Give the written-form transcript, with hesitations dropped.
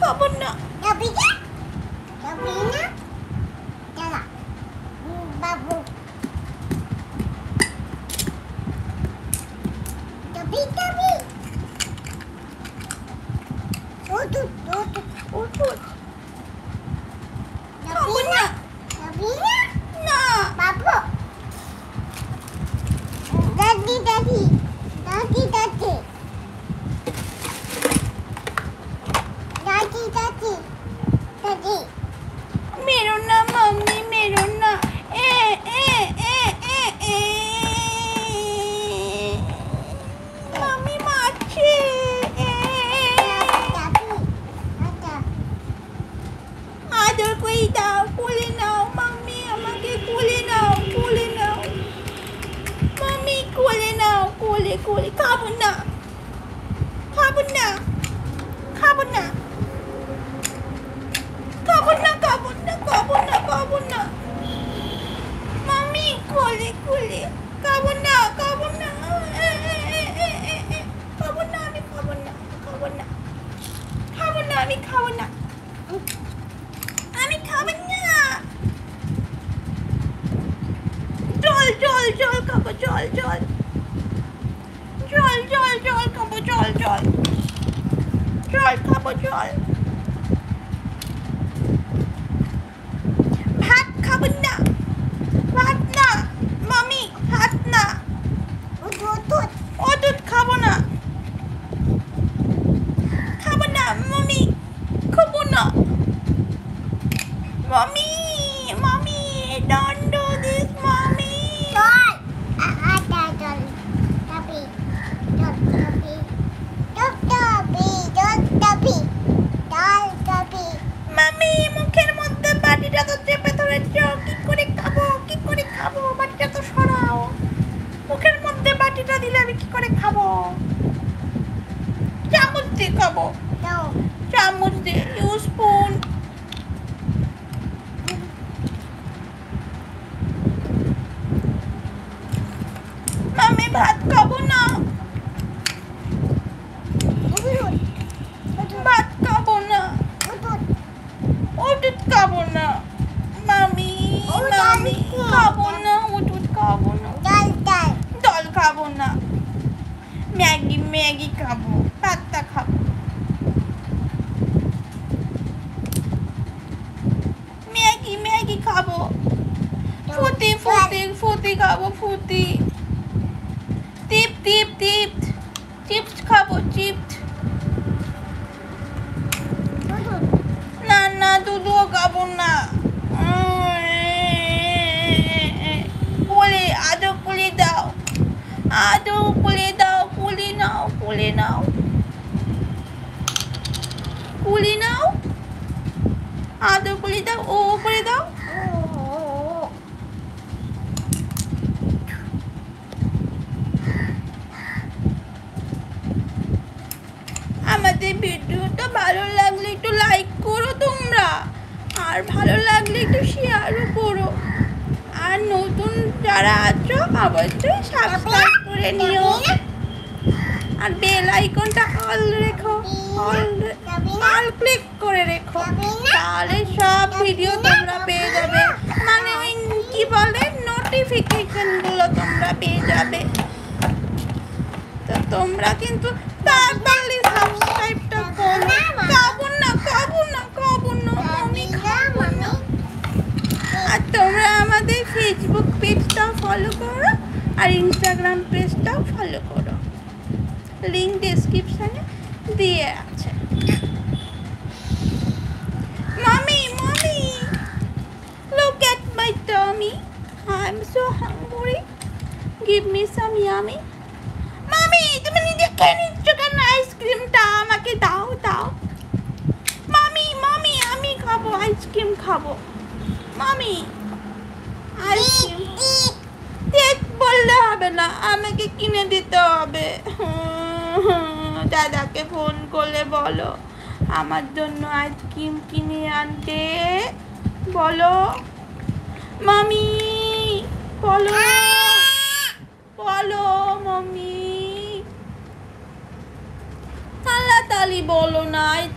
খাবো না। যাবি না? যাবি না? দাঁড়া। বাবু। যাবি? ওঠ। খাবো না। যাবি না? না। বাবু। দাদি। মেরো না মাম্মি, মেরো না। এ এ এ এ এ মাম্মি মারছে। আদর করে দাও, কোলে নাও মাম্মি, আমাকে কোলে নাও। মাম্মি কোলে নাও, কোলে। খাবো না। মাম্মি কোলে। খাবো না। আমি খাবো না। জল খাবো, জল খাবো, জল। ভাত খাবো না। মাম্মি ভাত না। দুধ খাবো না। মাম্মি খাবো না। Mummy don't do this mummy. Mummy মুখের মধ্যে বাটিটা তো চেপে ধরেছ, কি করে খাবো? বাটিটা তো সরাও। মুখের মধ্যে বাটিটা দিলে আমি কি করে খাবো? চামচ দিয়ে খাবো। চামচ দিয়ে, ইউজ স্পুন। মাম্মি ভাত খাবো না। ওটুট খাবো না। মাম্মি খাবো না। ওটুট খাবো না। ডাল খাবো না। ম্যাগি খাবো। পাস্তা খাবো। ম্যাগি খাবো। ফুটি খাবো। চিপস খাবো। না দুধও খাবো না। আদর কোলে দাও। আদর কোলে দাও। ও করে দাও। আমাদের ভিডিওটা ভালো লাগলে একটু লাইক করো তোমরা, আর ভালো লাগলে একটু শেয়ারও করো, আর নতুন যারা আছো অবশ্যই সাবস্ক্রাইব করে নিও, আর বেল আইকনটা অল রেখো, অল ক্লিক করে রেখো, তাহলে সব ভিডিও তোমরা পেয়ে যাবে, মানে ওই কি বলে নোটিফিকেশনগুলো তোমরা পেয়ে যাবে। তো তোমরা কিন্তু তাড়াতাড়ি সাবস্ক্রাইবটা করো। খাবো না আমি খাবো না। আর তোমরা আমাদের ফেসবুক পেজটাও ফলো করো, আর ইনস্টাগ্রাম পেজটাও ফলো করো, লিংক ডেসক্রিপশনে দিয়ে আছে। Mommy, look at my tummy. I'm so hungry. Give me some yummy. মামি তুমি নিজে খেয়ে নিচ্ছ কেন আইসক্রিমটা? আমাকে দাও। মামি আমি খাবো, আইসক্রিম খাবো। মামি আইসক্রিম দেখ বললে হবে না, আমাকে কিনে দিতে হবে। দাদাকে ফোন করলে বলো আমার জন্য আইসক্রিম কিনে আনতে বলো। মামি বলো মামি, তাড়াতাড়ি বলো না।